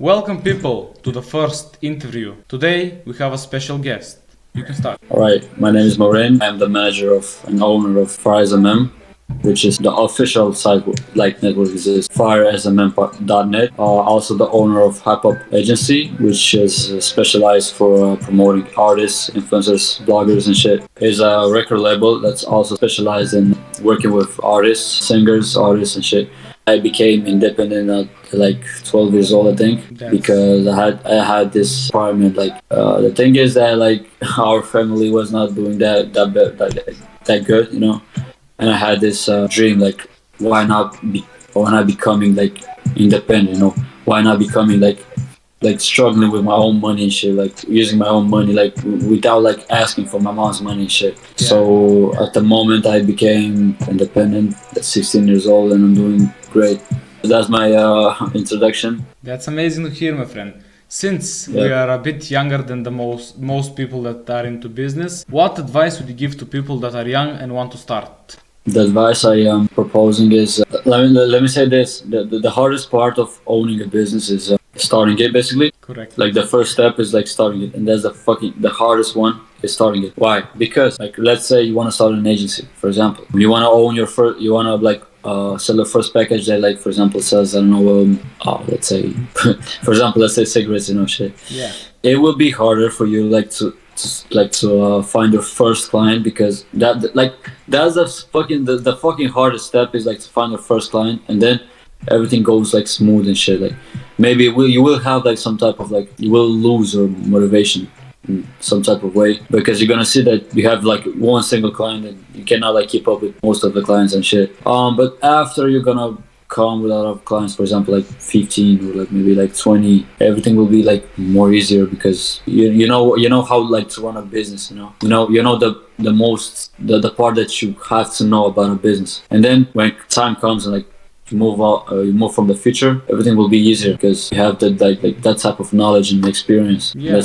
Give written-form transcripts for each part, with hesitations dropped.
Welcome, people, to the first interview. Today we have a special guest. You can start. All right, my name is Maureen. I'm the manager of and owner of FireSMM, which is the official site like network is firesmm.net. Also the owner of Hype Up Agency, which is specialized for promoting artists, influencers, bloggers, and shit. Is a record label that's also specialized in working with artists, and shit. I became independent at like 12 years old, I think, because I had this apartment. The thing is that like our family was not doing that good, you know. And I had this dream, like why not becoming like independent, you know? Why not becoming like struggling with my own money and shit, like using my own money, like without like asking for my mom's money and shit. Yeah. So at the moment I became independent at 16 years old and I'm doing great. That's my introduction. That's amazing to hear, my friend. Since we are a bit younger than the most people that are into business, what advice would you give to people that are young and want to start? The advice I am proposing is let me say this: the hardest part of owning a business is starting it, basically. Correct. Like the first step is like starting it, and that's the hardest one is starting it. Why? Because like let's say you want to start an agency, for example. You want to own your first, you want to like sell a first package that like for example sells, I don't know, let's say for example, let's say cigarettes, you know, shit. Yeah. It will be harder for you to find your first client, because that's the fucking hardest step is like to find your first client, and then everything goes like smooth and shit. Like maybe you will have like some type of like, you will lose your motivation in some type of way, because you're gonna see that you have like one single client and you cannot like keep up with most of the clients and shit. But after you're gonna come with a lot of clients, for example like 15 or like maybe like 20, everything will be like more easier, because you know how like to run a business, you know the part that you have to know about a business. And then when time comes and like you move from the future, everything will be easier because you have that type of knowledge and experience. Yeah.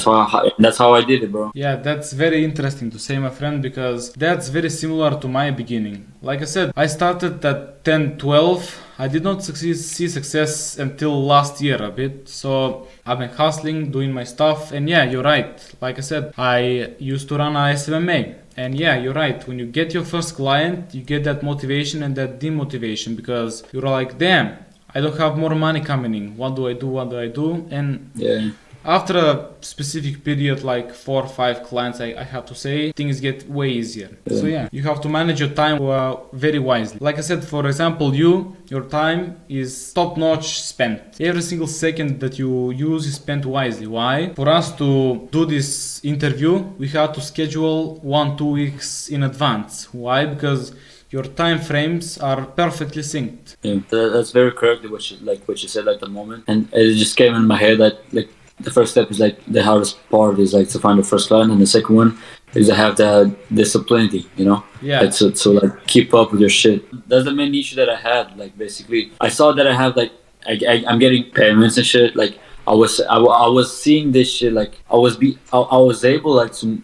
That's how I did it, bro. Yeah, that's very interesting to say, my friend, because that's very similar to my beginning. Like I said, I started at 10, 12. I did not see success until last year a bit. So I've been hustling, doing my stuff. And yeah, you're right. Like I said, I used to run a SMMA. And yeah, you're right. When you get your first client, you get that motivation and that demotivation, because you're like, damn, I don't have more money coming in. What do I do? What do I do? And yeah. After a specific period, like 4 or 5 clients, I have to say, things get way easier. Yeah. So yeah, you have to manage your time very wisely. Like I said, for example, your time is top-notch spent. Every single second that you use is spent wisely. Why? For us to do this interview, we have to schedule 1-2 weeks in advance. Why? Because your time frames are perfectly synced. Yeah, that's very correct what you said at the moment, and it just came in my head that like the first step is like the hardest part is like to find the first client, and the second one is to have the discipline, you know. Yeah. Like to like keep up with your shit. That's the main issue that I had. Like basically, I saw that I have like I'm getting payments and shit. Like I was seeing this shit. Like I was able like to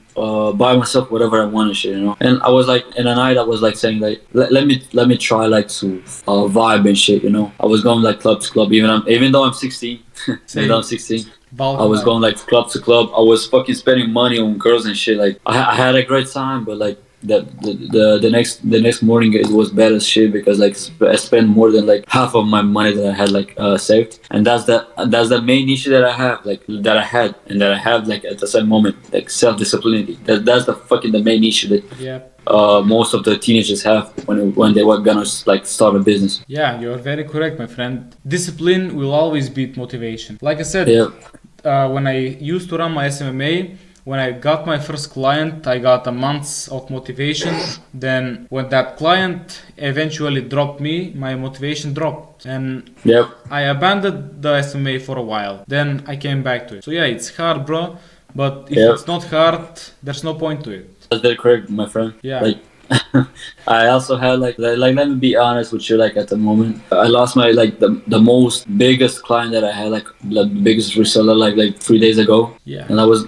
buy myself whatever I wanted, shit, you know. And I was like in the night I was like saying like let me try like to vibe and shit, you know. I was going like club to club, even though I'm 16. Even though I'm 16. I was going like club to club. I was fucking spending money on girls and shit. Like I had a great time, but like the next morning it was bad as shit, because like I spent more than like half of my money that I had like saved. And that's the main issue that I have, like that I had and that I have like at the same moment, like self-discipline. That's the main issue that most of the teenagers have when they were gonna like start a business. Yeah, you're very correct, my friend. Discipline will always beat motivation. Like I said, when I used to run my SMMA, when I got my first client, I got a month of motivation. Then when that client eventually dropped me, my motivation dropped. And I abandoned the SMA for a while. Then I came back to it. So yeah, it's hard, bro. But if it's not hard, there's no point to it. That's very correct, my friend. Yeah. Like I also had like let me be honest with you, like at the moment I lost my like the most biggest client that I had, like the biggest reseller like 3 days ago. Yeah. And I was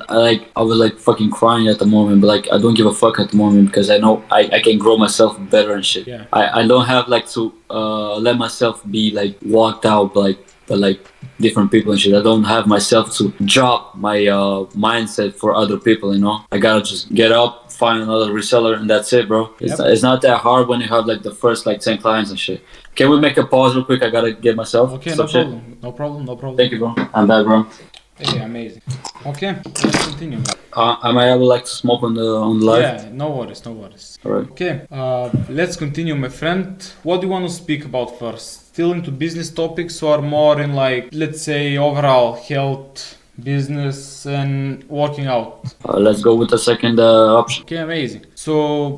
like fucking crying at the moment, but like I don't give a fuck at the moment, because I know I can grow myself better and shit. Yeah. I don't have like to let myself be like walked out like but like different people and shit. I don't have myself to drop my mindset for other people, you know. I gotta just get up, find another reseller, and that's it, bro. It's not that hard when you have like the first like 10 clients and shit. Can we make a pause real quick? I gotta get myself. Okay, no problem. No problem. No problem. Thank you, bro. I'm back, bro. Hey, amazing. Okay, let's continue. Am I able like to smoke on the live? Yeah, no worries, no worries. Alright. Okay, let's continue, my friend. What do you want to speak about first? Still into business topics or more in like, let's say, overall health, business and working out? Let's go with the second option. Okay, amazing. So,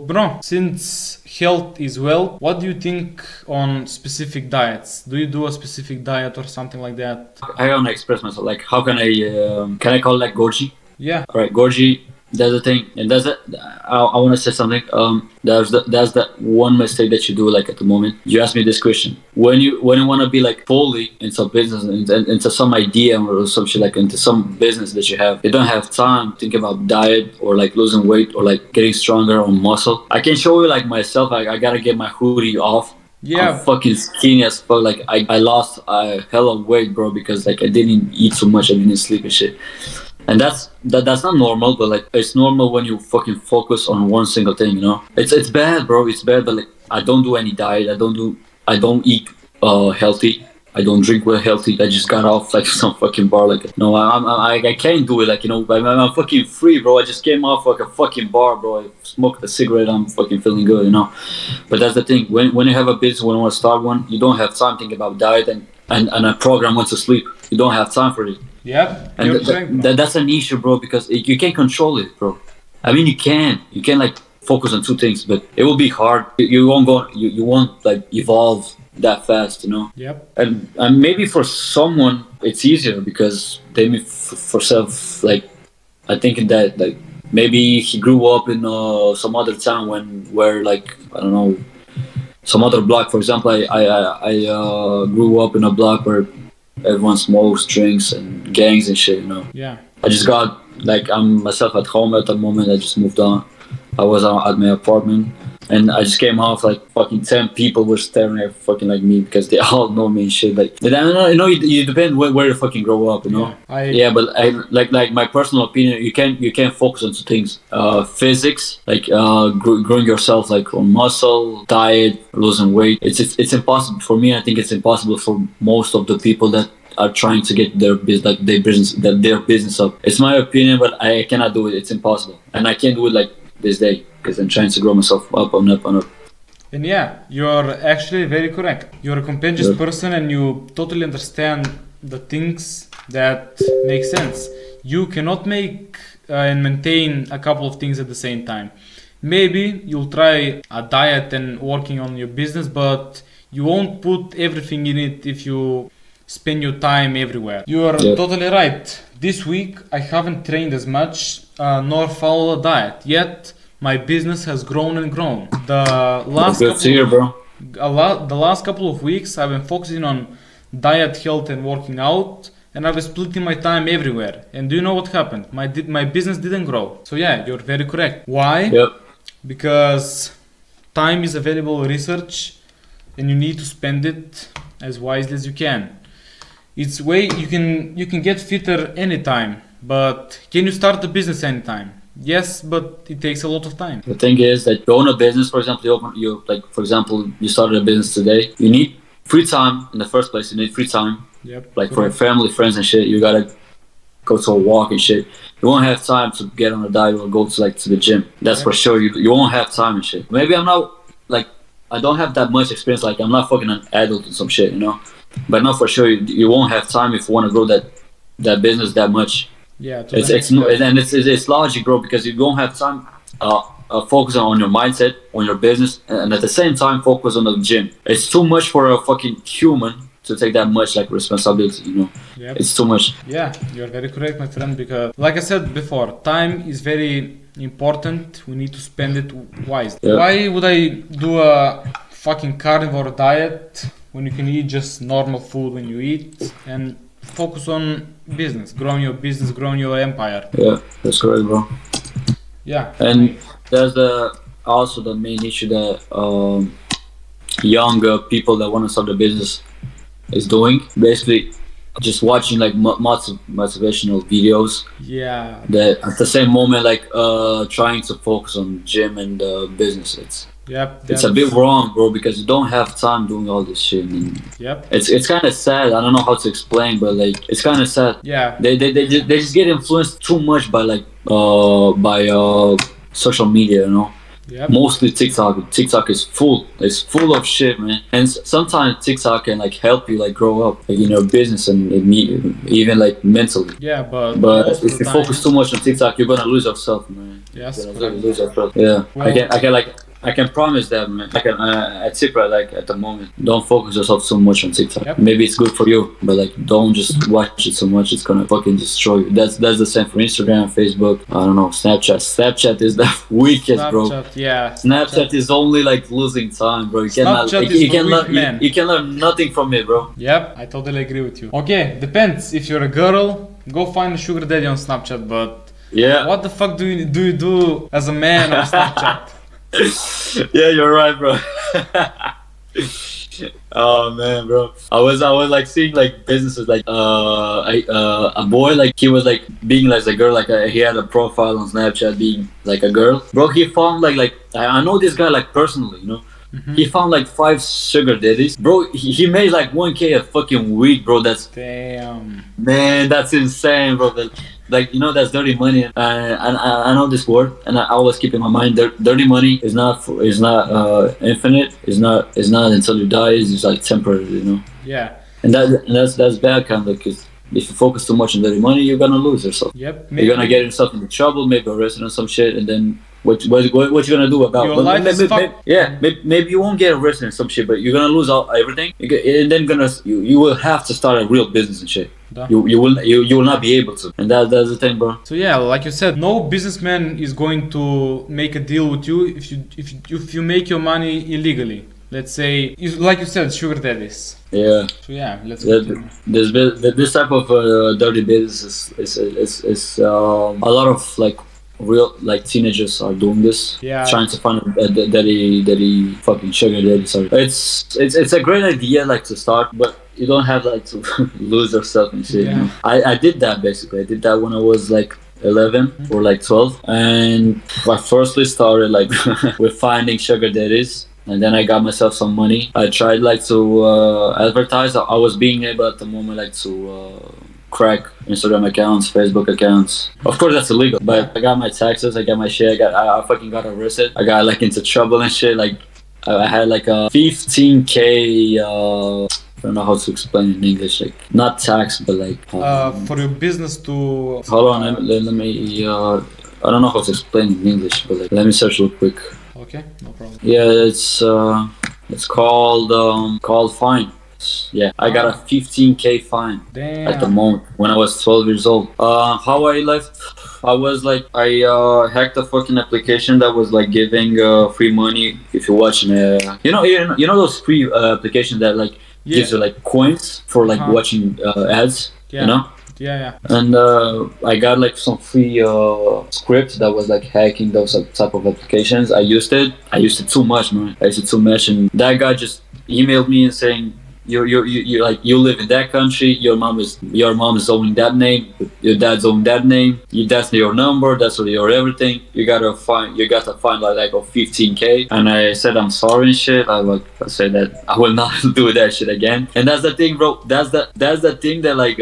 bro, since health is wealth, what do you think on specific diets? Do you do a specific diet or something like that? I want to express myself. Like, how can I call it like Gorgie? Yeah. All right, Gorgie. That's the thing, and that's it. I want to say something. That's the one mistake that you do. Like at the moment, you ask me this question: when you want to be like fully into business, into some idea or some shit, like into some business that you don't have time to think about diet or like losing weight or like getting stronger on muscle. I can show you like myself. I gotta get my hoodie off. Yeah. I'm fucking skinny as fuck. Like I lost a hell of weight, bro, because like I didn't eat so much. I didn't sleep and shit. And that's not normal, but like it's normal when you fucking focus on one single thing, you know. It's bad, bro. It's bad, but like I don't do any diet. I don't eat healthy. I don't drink well healthy. I just got off like some fucking bar. Like no, I can't do it. Like you know, I'm fucking free, bro. I just came off like a fucking bar, bro. I smoked a cigarette. I'm fucking feeling good, you know. But that's the thing. When you have a business, when you want to start one, you don't have time thinking about diet and a program when to sleep. You don't have time for it. Yeah, and that's an issue, bro, because you can't control it, bro. I mean, you can like focus on two things, but it will be hard. You won't like evolve that fast, you know. Yep. And maybe for someone it's easier because they may for self like I think that like maybe he grew up in some other town where like I don't know some other block. For example, I grew up in a block where everyone smokes, drinks, and gangs and shit, you know. Yeah. I just got, like, I'm myself at home at the moment. I just moved on. I was at my apartment, and I just came off, like, fucking 10 people were staring at fucking, like, me because they all know me and shit. Like, I don't know, you know, you depend where you fucking grow up, you know. Yeah, but like my personal opinion, you can't focus on two things. Physics, like, growing yourself, like, on muscle, diet, losing weight. It's impossible for me. I think it's impossible for most of the people that are trying to get their business up. It's my opinion, but I cannot do it. It's impossible, and I can't do it like this day because I'm trying to grow myself up and up and up. And yeah, you're actually very correct. You're a conscious person, and you totally understand the things that make sense. You cannot make and maintain a couple of things at the same time. Maybe you'll try a diet and working on your business, but you won't put everything in it if you spend your time everywhere. You are totally right. This week I haven't trained as much nor followed a diet, yet my business has grown and grown. The last couple of weeks I've been focusing on diet, health and working out, and I was splitting my time everywhere. And do you know what happened? My business didn't grow. So yeah, you're very correct. Why? Yep. Because time is available research and you need to spend it as wisely as you can. It's way you can get fitter anytime, but can you start a business anytime? Yes, but it takes a lot of time. The thing is that you own a business, for example, you started a business today. You need free time in the first place. You need free time. Yep. Like for your family, friends and shit. You gotta go to a walk and shit. You won't have time to get on a diet or go to the gym. That's for sure. You won't have time and shit. Maybe I'm not like I don't have that much experience. Like I'm not fucking an adult and some shit, you know. But no, for sure, you won't have time if you want to grow that business that much. Yeah, it's logic, bro, because you don't have time. Focus on your mindset, on your business, and at the same time focus on the gym. It's too much for a fucking human to take that much like responsibility, you know. Yep. It's too much. Yeah, you're very correct, my friend. Because, like I said before, time is very important. We need to spend it wisely. Yep. Why would I do a fucking carnivore diet when you can eat just normal food when you eat and focus on business, growing your business, growing your empire? Yeah, that's correct, bro. Yeah. And there's also the main issue that younger people that want to start a business is doing. Basically, just watching like motivational videos. Yeah. That at the same moment, like trying to focus on gym and business. Yep. It's a bit wrong, bro, because you don't have time doing all this shit. And Yep. it's kind of sad. I don't know how to explain, but like it's kind of sad. Yeah. They just get influenced too much by like social media, you know. Yep. Mostly TikTok. TikTok is full. It's full of shit, man. And sometimes TikTok can like help you like grow up, like in your business and even like mentally. Yeah, but If you focus too much on TikTok, you're gonna lose yourself, man. Yes. You're gonna lose yourself. Yeah. Well, I can promise that, man. I can at Cipra, like at the moment, don't focus yourself so much on TikTok. Yep. Maybe it's good for you, but like don't just watch it so much. It's gonna fucking destroy you. That's the same for Instagram, Facebook. I don't know, Snapchat. Snapchat is the weakest, bro. Yeah. Snapchat is only like losing time, bro. You can learn nothing from it, bro. Yep, I totally agree with you. Okay, depends. If you're a girl, go find a sugar daddy on Snapchat. But yeah, what the fuck do you do as a man on Snapchat? Yeah, you're right, bro. Oh man, bro. I was like seeing like businesses like a boy, like he was like being like a girl, like he had a profile on Snapchat being like a girl. Bro, he found like I know this guy like personally, you know. Mm-hmm. He found like 5 sugar daddies. Bro, he made like 1K a fucking week, bro. That's damn. Man, that's insane, bro. Like, you know, that's dirty money. And I know this word, and I always keep in my mind. Dirty money is not infinite. It's not until you die. It's just like temporary, you know. Yeah. And that's bad, kind of, because if you focus too much on dirty money, you're gonna lose yourself. Yep. You're gonna get yourself into trouble, maybe arrested or some shit, and then what you gonna do about your life? Maybe you won't get arrested and some shit, but you're gonna lose everything, and then you will have to start a real business and shit. Duh. You will not be able to, and that's the thing, bro. So yeah, like you said, no businessman is going to make a deal with you if you make your money illegally. Let's say, like you said, sugar daddies. Yeah. So yeah, let's. This type of dirty business is a lot of like real like teenagers are doing this. Yeah. Trying to find a daddy fucking sugar daddy. Sorry. It's a great idea like to start, but you don't have like to lose yourself and shit. Yeah. You know? I did that basically. I did that when I was like 11 or like 12, and I firstly started like with finding sugar daddies. And then I got myself some money. I tried like to advertise. I was being able at the moment like to crack Instagram accounts, Facebook accounts. Of course that's illegal, but I got my taxes, I got my shit, I fucking got arrested. I got like into trouble and shit. Like I had like a 15K I don't know how to explain it in English, like not tax but like for your business to hold on, let me I don't know how to explain it in English, but like let me search real quick. Okay, no problem. Yeah, it's called fine. Yeah, I got a 15K fine. Damn. At the moment when I was 12 years old. How I left, I was like I hacked a fucking application that was like giving free money if you're watching you know those free applications that like gives you like coins for like watching ads. Yeah. You know. Yeah. And I got like some free script that was like hacking those type of applications. I used it too much, man. And that guy just emailed me and saying, you like you live in that country. Your mom is owning that name. Your dad's owning that name. That's your number. That's your everything. You gotta find like a 15K. And I said I'm sorry and shit. I said that I will not do that shit again. And that's the thing, bro. That's the thing that like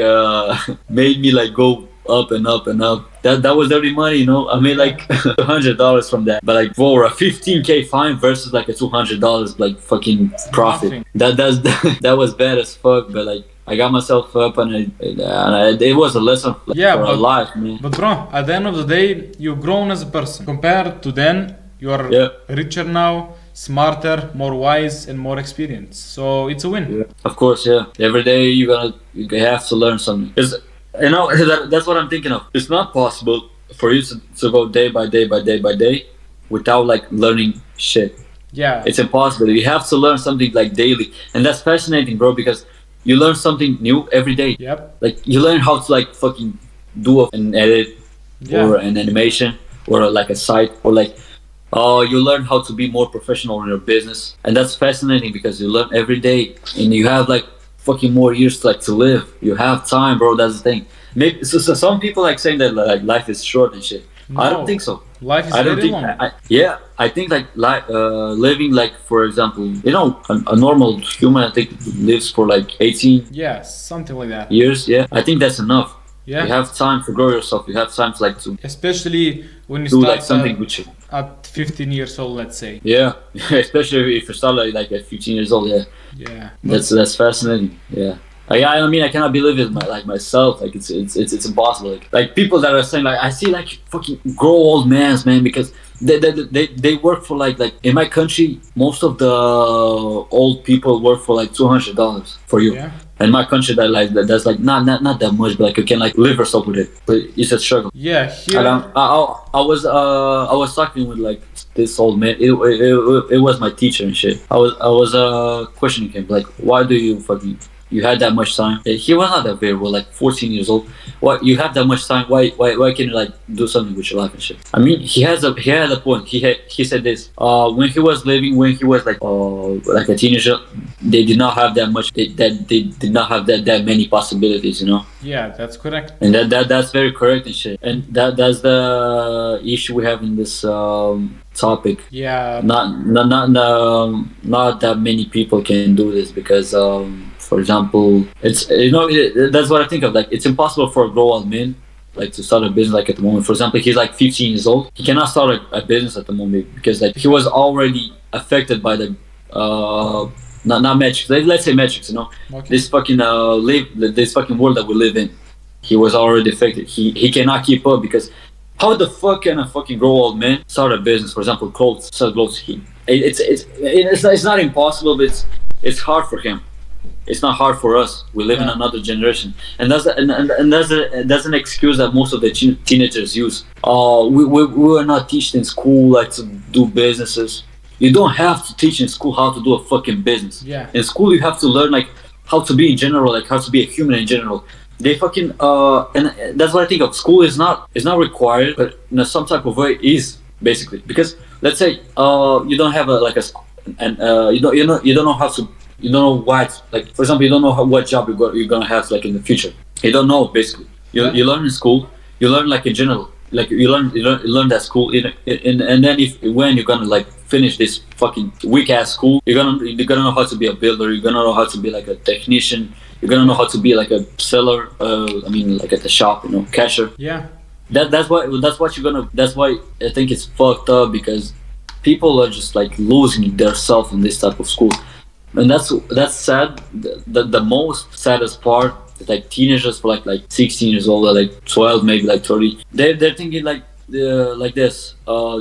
made me like go up and up and up. That was dirty money, you know. I made like $200 from that, but like for a 15K fine versus like a $200 like fucking profit. That was bad as fuck. But like I got myself up, and it was a lesson for a life, man. But bro, at the end of the day, you've grown as a person. Compared to then, you are richer now, smarter, more wise, and more experienced. So it's a win. Yeah. Of course, yeah. Every day you have to learn something. You know, that's what I'm thinking of. It's not possible for you to go day by day without like learning shit. Yeah. It's impossible. You have to learn something like daily. And that's fascinating, bro, because you learn something new every day. Yep. Like you learn how to like fucking do an edit or an animation or like a site or like you learn how to be more professional in your business. And that's fascinating because you learn every day and you have like fucking more years like to live. You have time, bro. That's the thing. Maybe so some people like saying that like life is short and shit. I don't No, think so. life is I don't very think. long. Yeah, I think like living like, for example, you know, a normal human, I think, lives for like 18 Yeah, something like that. years. Yeah, I think that's enough. You Yeah, have time to grow yourself. You have time to like to especially when you do like start something which. at 15 years old, let's say. Yeah, especially if you start like at 15 years old. Yeah, Yeah, that's fascinating. Yeah. I mean, I cannot believe it myself. Like it's impossible. Like people that are saying like, I see like fucking grow old mans, man, because they work for like in my country, most of the old people work for like $200 for you. yeah, In my country, that's like not that much, but like you can like live yourself with it. But it's a struggle. yeah. And Here, I was talking with like this old man. It was my teacher and shit. I was questioning him like, why do you fucking, you had that much time? He was not that very well, like 14 years old. Why you have that much time? Why can't you like do something with your life and shit? I mean, he had a point. He said this. When he was living, when he was like a teenager, they did not have that much. They did not have that many possibilities, you know. yeah, that's correct. And that's very correct and shit. And that's the issue we have in this topic. Yeah, Not that many people can do this because for example, it's, you know, that's what I think of. Like, it's impossible for a grown man like to start a business like at the moment. For example, he's like 15 years old. He cannot start a business at the moment because like he was already affected by the not metrics. Let's say metrics. You know, okay. this fucking this fucking world that we live in. He was already affected. He cannot keep up because how the fuck can a fucking grown old man start a business? For example, clothes, sell clothes. It's not impossible, but it's hard for him. It's not hard for us. We live in another generation, and that's an excuse that most of the teenagers use. We were not taught in school like to do businesses. You don't have to teach in school how to do a fucking business. Yeah. In school, you have to learn like how to be in general, like how to be a human in general. They fucking and that's what I think of. School is not required, but in some type of way is basically, because let's say you don't have and you don't know how to, you don't know what, like for example, you don't know what job you're gonna have like in the future. You don't know basically. You learn in school. You learn like in general. Like you learn that school and then when you're gonna like finish this fucking weak ass school, you're gonna know how to be a builder. You're gonna know how to be like a technician. You're gonna know how to be like a seller. I mean, like at the shop, you know, cashier. Yeah. That's what you're gonna. That's why I think it's fucked up, because people are just like losing their self in this type of school, and that's sad. The most saddest part is like teenagers for like 16 years old, or like 12, maybe like 30. They're thinking like this.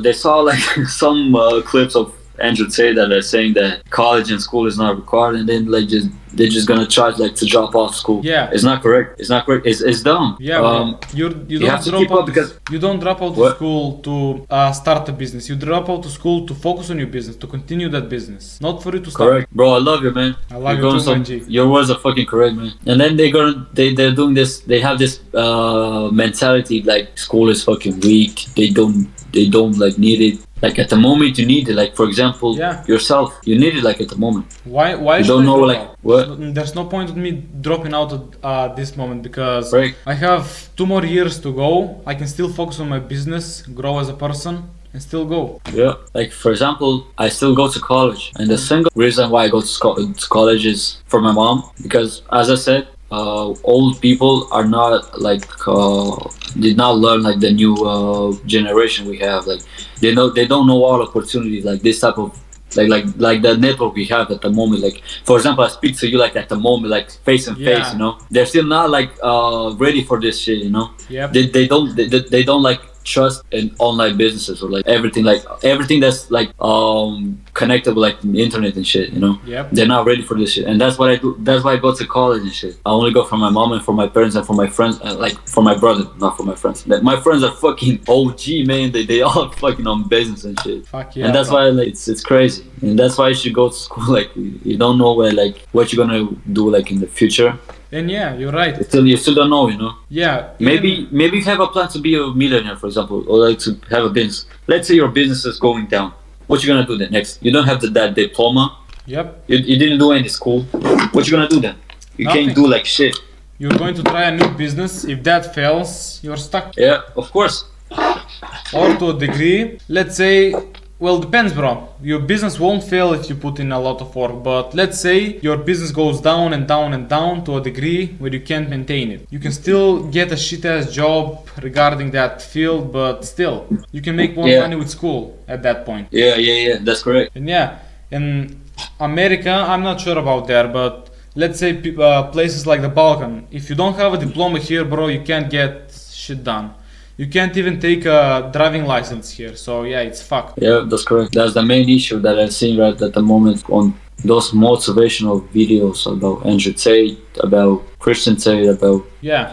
They saw like some clips of Andrew Tate that are saying that college and school is not required, and then like they're just gonna try like to drop off school. Yeah. It's not correct. It's dumb. Yeah, you don't have to drop keep out up because you don't drop out of What? school to start a business. You drop out of school to focus on your business, to continue that business, not for you to start. correct, bro. I love you, man. I love You're you going too, my G. Your words are fucking correct, man. And then they're doing this. They have this mentality like school is fucking weak. They don't like need it. Like at the moment you need it. Like for example, Yeah. yourself, you need it like at the moment. Why You should don't I know drop like out? what. There's no point of me dropping out at this moment because Right. I have 2 more years to go. I can still focus on my business, grow as a person, and still go. Yeah. Like for example, I still go to college, and the single reason why I go to college is for my mom, because as I said, old people are not like did not learn like the new generation we have. Like they don't know all opportunities like this type of like the network we have at the moment. Like for example, I speak to you like at the moment, like face and face. Yeah. You know, they're still not like ready for this shit. You know, Yep. they don't like trust in online businesses or like everything that's like connected with like the internet and shit, you know. Yep. They're not ready for this shit, and that's what I do. That's why I go to college and shit. I only go for my mom and for my parents and for my friends, and like for my brother, not for my friends. Like, my friends are fucking OG, man. They all fucking on business and shit. Fuck yeah. And that's why like it's crazy, and that's why you should go to school. Like you don't know where like what you're gonna do like in the future. And yeah, you're right. You still don't know, you know. Yeah. Maybe you have a plan to be a millionaire, for example, or like to have a business. Let's say your business is going down. What you gonna do then next? You don't have that diploma. Yep. You didn't do any school. What you gonna do then? You Nothing. can't do like shit. You're going to try a new business. If that fails, you're stuck. Yeah, of course. Or to a degree, let's say, well, depends, bro. Your business won't fail if you put in a lot of work, but let's say your business goes down and down and down to a degree where you can't maintain it. You can still get a shit ass job regarding that field, but still, you can make more money with school at that point. Yeah, that's correct. And yeah, in America, I'm not sure about there, but let's say places like the Balkan, if you don't have a diploma here, bro, you can't get shit done. You can't even take a driving license here, so yeah, it's fucked. Yeah, that's correct. That's the main issue that I've seen right at the moment on those motivational videos about Andrew Tate, about Christian Tate, about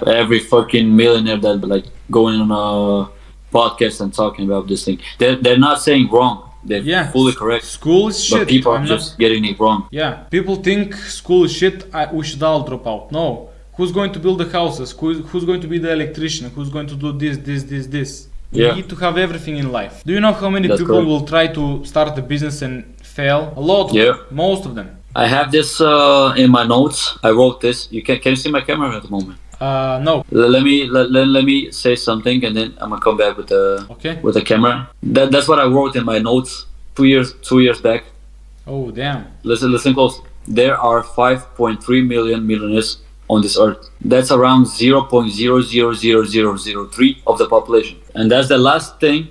every fucking millionaire that like going on a podcast and talking about this thing. They're not saying wrong. They're fully correct. School is shit. But people are just getting it wrong. Yeah, people think school is shit. We should all drop out. No. Who's going to build the houses? Who's going to be the electrician? Who's going to do this? You need to have everything in life. Do you know how many people will try to start a business and fail? A lot. Most of them. I have this in my notes. I wrote this. Can you see my camera at the moment? No. Let me say something, and then I'm gonna come back with the camera. That's what I wrote in my notes 2 years back. Oh damn. Listen close. There are 5.3 million millionaires on this earth. That's around 0.000003 of the population, and that's the last thing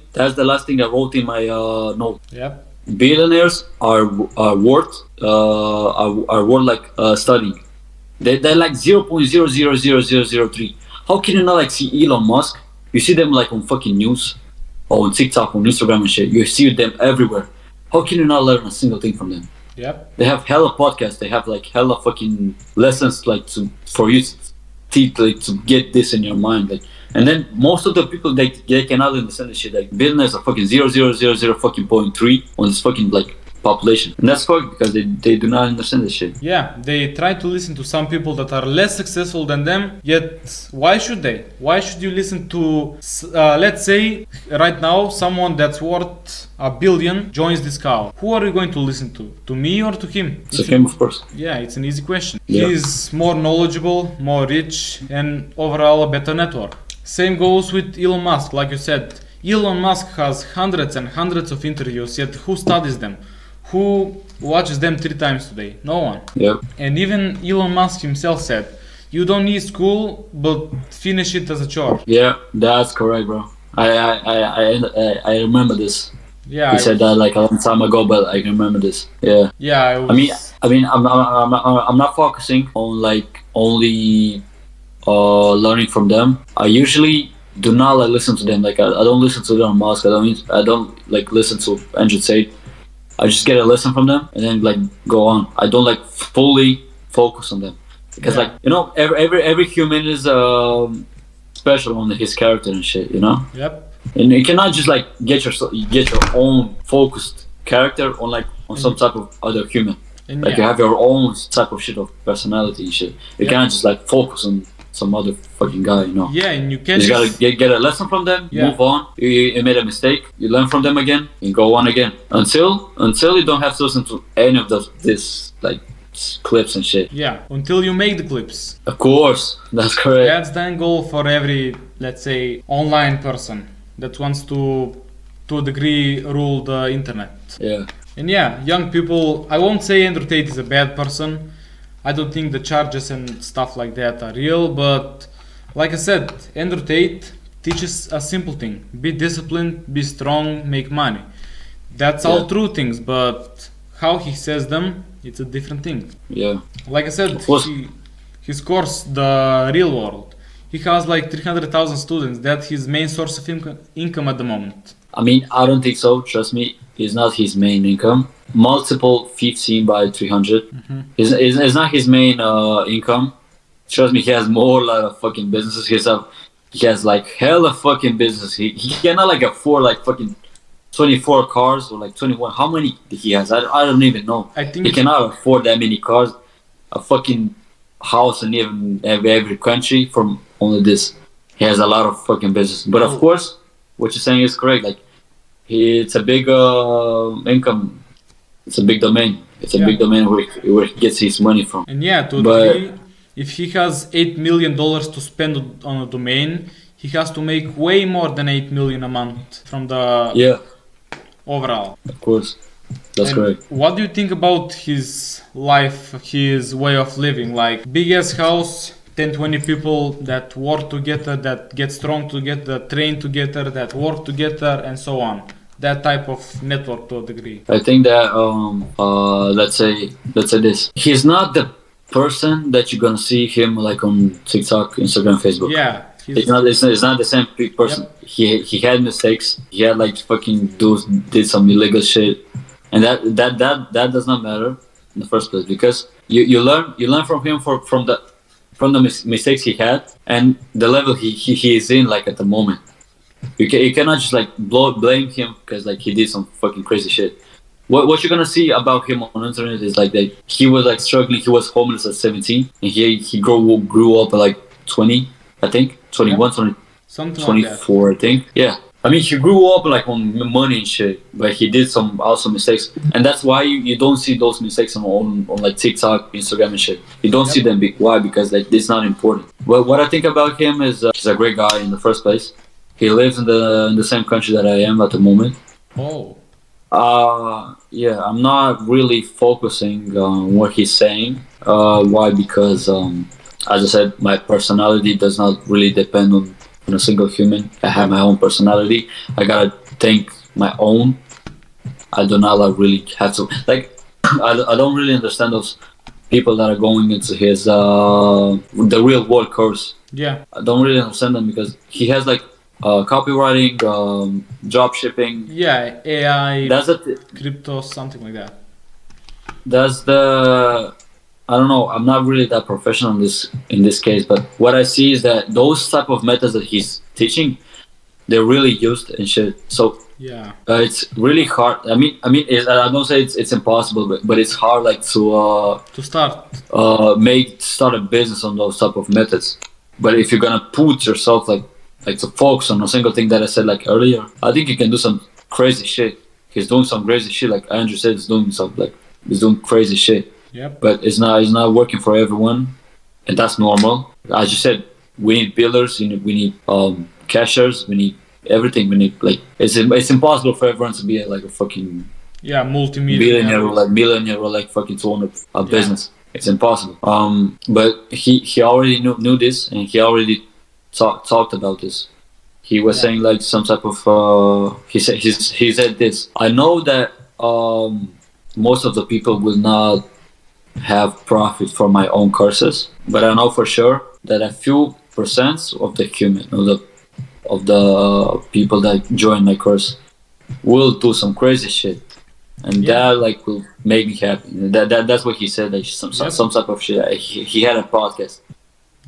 I wrote in my note. Yep. Billionaires are worth like studying. They're like 0.000003. How can you not like see Elon Musk? You see them like on fucking news, or on TikTok, on Instagram and shit. You see them everywhere. How can you not learn a single thing from them? Yep. They have hella podcasts. They have like hella fucking lessons like for you to get this in your mind. Like, and then most of the people they cannot understand this shit. Like billionaires are fucking 0.000 fucking 0.3 on this fucking like population, and that's fucked because they do not understand this shit. Yeah, they try to listen to some people that are less successful than them. Yet, why should they? Why should you listen to, let's say, right now, someone that's worth $1 billion joins this call? Who are you going to listen to? To me or to him? To him, of course. Yeah, it's an easy question. Yeah. He's more knowledgeable, more rich, and overall a better network. Same goes with Elon Musk, like you said. Elon Musk has hundreds and hundreds of interviews, yet who studies them? Who watches them 3 times today? No one. Yep. And even Elon Musk himself said, you don't need school, but finish it as a chore. Yeah, that's correct, bro. I remember this. Yeah. He said that like a long time ago, but I remember this. Yeah. Yeah. I mean, I'm not focusing on like only learning from them. I usually do not like listen to them. Like I don't listen to Elon Musk. I don't like listen to Andrew Tate. I just get a lesson from them and then like go on. I don't like fully focus on them because like you know every human is special on his character and shit, you know. Yep. And you cannot just like get your own focused character on some type of other human. And like you have your own type of shit of personality and shit. You cannot just like focus on some other fucking guy, you know. Yeah, and you can't. You just gotta get a lesson from them, move on. You made a mistake, you learn from them again, and go on again. Until you don't have to listen to any of this like clips and shit. Yeah, until you make the clips. Of course, that's correct. That's the end goal for every, let's say, online person that wants to a degree rule the internet. Yeah. And yeah, young people, I won't say Andrew Tate is a bad person. I don't think the charges and stuff like that are real, but like I said, Andrew Tate teaches a simple thing. Be disciplined, be strong, make money. That's all true things, but how he says them, it's a different thing. Yeah. Like I said, his course, The Real World, he has like 300,000 students. That's his main source of income at the moment. I mean, I don't think so. Trust me, it's not his main income. Multiple 15 by 300 is not his main income. Trust me, he has more lot of fucking businesses. He has like hella fucking business. He cannot like afford like fucking 24 cars or like 21. How many he has? I don't even know. I think he cannot afford that many cars. A fucking house in even every country from only this. He has a lot of fucking business. But of course, what you're saying is correct. Like it's a big income. It's a big domain. It's a big domain where he gets his money from. And yeah, if he has $8 million to spend on a domain, he has to make way more than 8 million a month from the Yeah, overall. of course. That's And correct. what do you think about his life, his way of living? Like big ass house, 10, 20 people that work together, that get strong together, train together, that work together, and so on. That type of network to a degree. I think that let's say this. He's not the person that you're gonna see him like on TikTok, Instagram, Facebook. Yeah, It's not the same person. Yep. He had mistakes. He had like fucking did some illegal shit, and that does not matter in the first place because you learn from him from the mistakes he had and the level he is in like at the moment. You cannot just like blame him because like he did some fucking crazy shit. What you're gonna see about him on the internet is like that he was like struggling. He was homeless at 17, and he grew up at like 20, I think 21, 20, Something like that. 24, I think. Yeah. I mean, he grew up like on money and shit, but he did some also mistakes, and that's why you don't see those mistakes on like TikTok, Instagram, and shit. You don't see them. Why? Because like it's not important. Well, what I think about him is he's a great guy in the first place. He lives in the same country that I am at the moment. Oh. Yeah, I'm not really focusing on what he's saying. Why? Because as I said, my personality does not really depend on a single human. I have my own personality. I gotta think my own. I do not like really have to like. I don't really understand those people that are going into his the real world course. Yeah. I don't really understand them because he has like copywriting, drop shipping. Yeah, AI, That's it. crypto, something like that. That's the. I don't know. I'm not really that professional in this case, but what I see is that those type of methods that he's teaching, they're really used and shit. So Yeah. it's really hard. I don't say it's impossible, but it's hard like To start. start a business on those type of methods. But if you're gonna put yourself like to focus on a single thing that I said like earlier, I think you can do some crazy shit. He's doing some crazy shit, like Andrew said, he's doing crazy shit. Yep. But it's not working for everyone, and that's normal. As you said, we need billers, we need cashiers, we need everything. We need like it's impossible for everyone to be like a fucking Yeah, multimedia. billionaire or like millionaire or like fucking to own a business. It's impossible. But he already knew this, and he already talked about this. He was saying like some type of he said this. I know that most of the people will not have profit from my own courses, but I know for sure that a few percent of the people that join my course will do some crazy shit, and that like will make me happy. That's what he said. Like some type of shit. He had a podcast.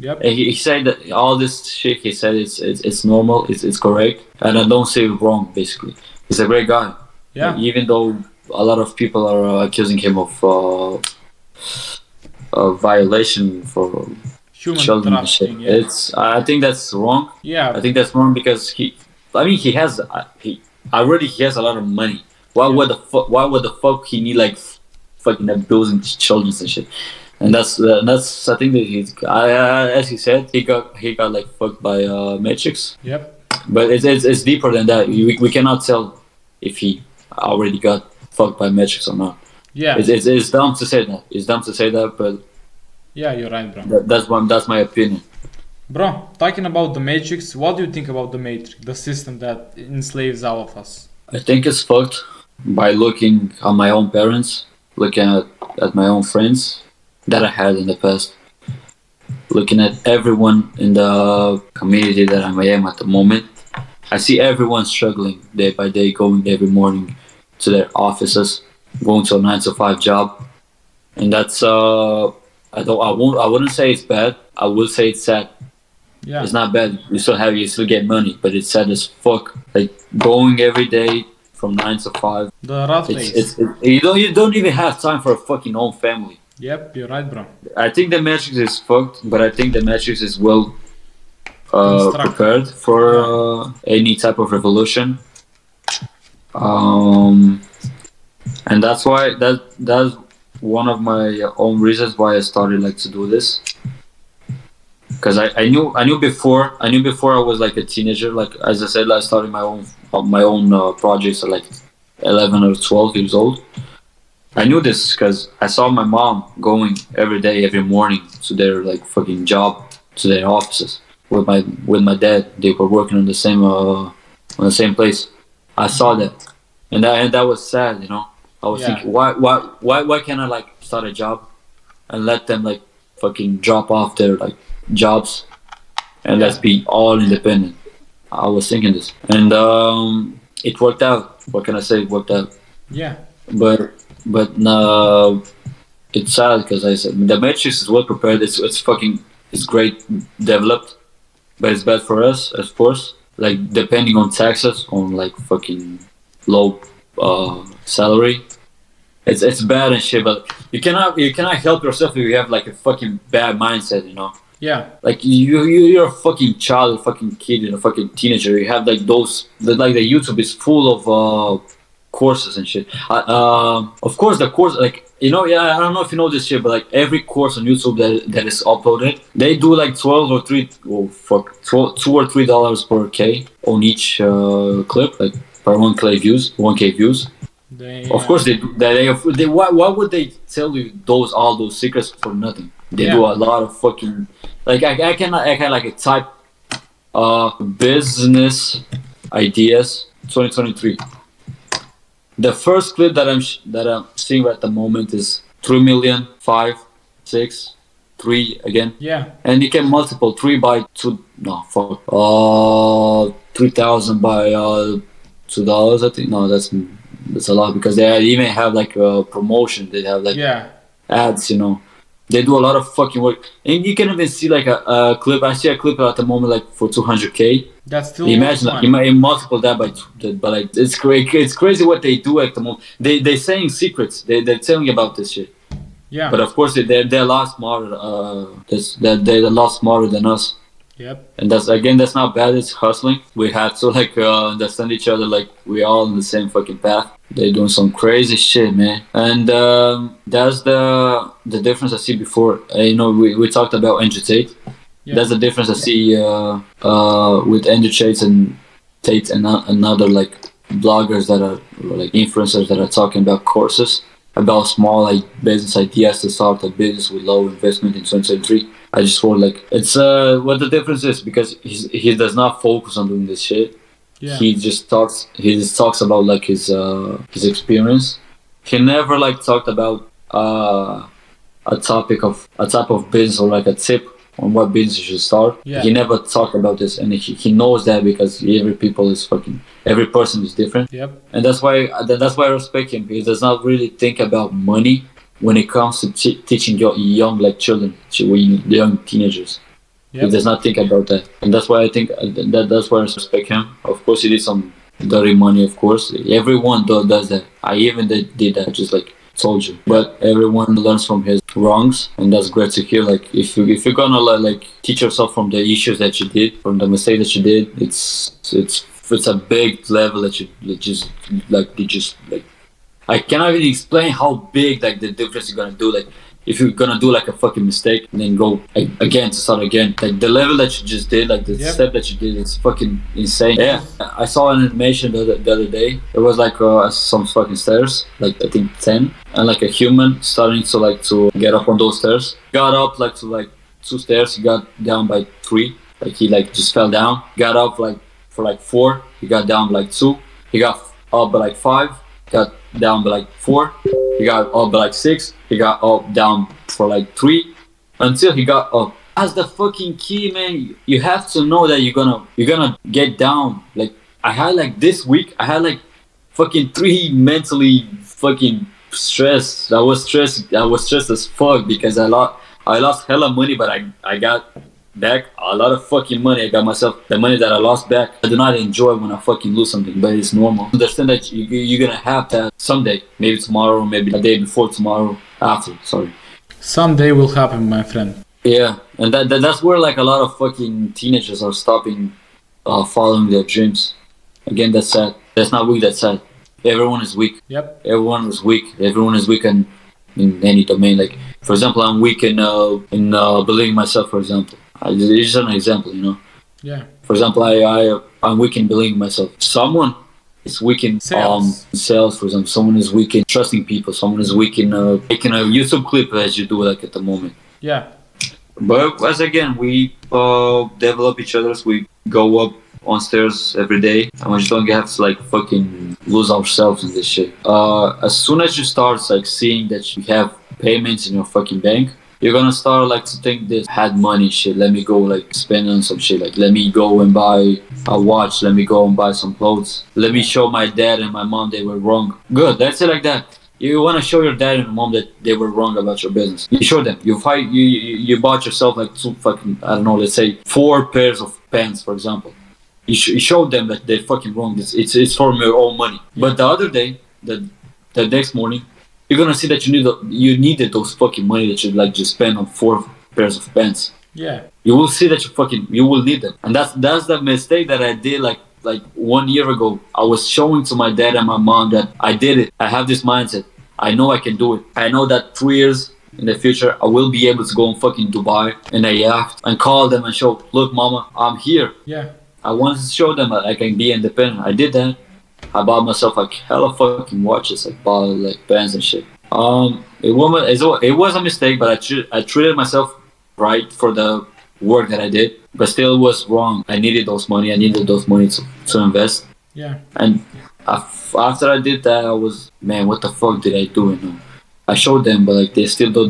Yep. And he said that all this shit he said it's normal. It's correct, and I don't say it wrong. Basically, he's a great guy. Yeah. Even though a lot of people are accusing him of violation for Human children and shit. trafficking. Yeah. I think that's wrong. Yeah. I think that's wrong because he has he has a lot of money. Why would the fuck he need like fucking abusing children and shit? And that's I think that as he said he got like fucked by Matrix. Yep. But it's deeper than that. We cannot tell if he already got fucked by Matrix or not. Yeah. It's dumb to say that. It's dumb to say that, but Yeah, you're right, bro. that's my opinion. Bro, talking about the Matrix, what do you think about the Matrix, the system that enslaves all of us? I think it's fucked by looking at my own parents, looking at my own friends that I had in the past, looking at everyone in the community that I am at the moment. I see everyone struggling day by day, going every morning to their offices, going to a 9 to 5 job, and that's I wouldn't say it's bad. I will say it's sad. Yeah. It's not bad. You still get money, but it's sad as fuck. Like going every day from 9 to 5. The rat race. You don't even have time for a fucking own family. Yep, you're right, bro. I think the Matrix is fucked, but I think the Matrix is well prepared for any type of revolution. And that's why that's one of my own reasons why I started like to do this. because I knew before I was like a teenager. Like as I said, I started my own projects at like 11 or 12 years old. I knew this because I saw my mom going every day, every morning to their like fucking job, to their offices with my dad. They were working on the same place. I saw that, and that was sad. You know, I was thinking, why can't I like start a job and let them like fucking drop off their like jobs and let's be all independent. I was thinking this, and it worked out. What can I say? It worked out. Yeah. But it's sad because I said the Matrix is well prepared. It's great developed, but it's bad for us, of course. Like depending on taxes, on like fucking low salary. It's bad and shit, but you cannot help yourself if you have like a fucking bad mindset, you know. Yeah. Like you're a fucking child, a fucking kid, and a fucking teenager. You have like like the YouTube is full of courses and shit. Of course, the course, like you know, yeah, I don't know if you know this shit, but like every course on YouTube that is uploaded, they do like 2 or $3 per K on each clip, like per 1K views. Of course they do. Why would they tell you all those secrets for nothing? They do a lot of fucking like I can like type business ideas 2023. The first clip that I'm seeing at the moment is 3 million, 5, 6, 3 again. Yeah. And you can multiple 3 by 2. No, fuck. 3,000 by $2. I think no, that's a lot because they even have like a promotion. They have like ads, you know. They do a lot of fucking work, and you can even see like a clip. I see a clip at the moment like for 200K. That's still imagine like, you multiple that by but like it's crazy. It's crazy what they do at the moment. They're saying secrets. They're telling about this shit. Yeah. But of course they're a lot smarter. They're a lot smarter than us. Yep. And that's not bad. It's hustling. We have to like understand each other. Like we're all on the same fucking path. They're doing some crazy shit, man. And that's the difference I see before. You know, we talked about Andrew Tate. Yeah. That's the difference I see with Andrew Tate and another like bloggers that are like influencers that are talking about courses about small like business ideas to start a business with low investment in 2023. I just feel like it's what the difference is because he does not focus on doing this shit. Yeah. He just talks about like his experience. He never like talked about a type of business or like a tip on what business you should start. Yeah. He never talked about this, and he knows that because every person is different. Yep. And that's why I respect him. He does not really think about money when it comes to teaching young like children, young teenagers. Yep. He does not think about that, and that's why I think that's why I respect him. Of course, he did some dirty money. Of course, everyone does that. I even did that, just like told you. But everyone learns from his wrongs, and that's great to hear. Like if you're gonna like teach yourself from the issues that you did, from the mistake that you did, it's a big level that you just I cannot really explain how big like the difference you're gonna do. Like if you're gonna do like a fucking mistake and then go again to start again, like the level that you just did, like the step that you did, it's fucking insane. Yeah, I saw an animation the other day. It was like some fucking stairs, like I think 10, and like a human starting to get up on those stairs. Got up like to like 2 stairs. He got down by 3. Like he like just fell down. Got up like for like 4. He got down by like 2. He got up by like 5. Got down by like 4. He got up by like 6. He got up down for like 3 until he got up. That's the fucking key, man. You have to know that you're gonna get down. Like I had like this week, I had like fucking 3 mentally fucking stressed. I was stressed as fuck because I lost hella money, but I got back a lot of fucking money. I got myself the money that I lost back. I do not enjoy when I fucking lose something, but it's normal. Understand that you're gonna have that someday, maybe tomorrow, maybe the day before tomorrow, after. Sorry. Someday will happen, my friend. Yeah, and that's where like a lot of fucking teenagers are stopping, following their dreams. Again, that's sad. That's not weak. That's sad. Everyone is weak. Yep. Everyone is weak. Everyone is weak in any domain. Like for example, I'm weak in believing myself. For example, It's just an example, you know. Yeah. For example, I'm weak in believing myself. Someone is weak in Sales. sales. For example, someone is weak in trusting people. Someone is weak in making a YouTube clip as you do like at the moment. Yeah. But as again, we develop each other's. We go up on stairs every day, and we just don't have to like fucking lose ourselves in this shit. As soon as you start like seeing that you have payments in your fucking bank, you're gonna start like to think this had money shit. Let me go like spend on some shit. Like let me go and buy a watch. Let me go and buy some clothes. Let me show my dad and my mom they were wrong. Good. That's it like that. You want to show your dad and your mom that they were wrong about your business. You show them. You bought yourself like two fucking, I don't know, let's say 4 pairs of pants, for example. You show them that they're fucking wrong. It's from your own money. But the other day, the next morning, you're gonna see that you needed those fucking money that you like just spend on 4 pairs of pants. Yeah. You will see that you will need them, and that's the mistake that I did like 1 year ago. I was showing to my dad and my mom that I did it. I have this mindset. I know I can do it. I know that 3 years in the future I will be able to go and fucking Dubai in a yacht and call them and show, look, mama, I'm here. Yeah. I wanted to show them that I can be independent. I did that. I bought myself like hella fucking watches, like bought like bands and shit. It was a mistake, but I treated myself right for the work that I did, but still it was wrong. I needed those money. I needed those money to invest. Yeah. And after I did that, I was, man, what the fuck did I do? You know, I showed them, but like they still do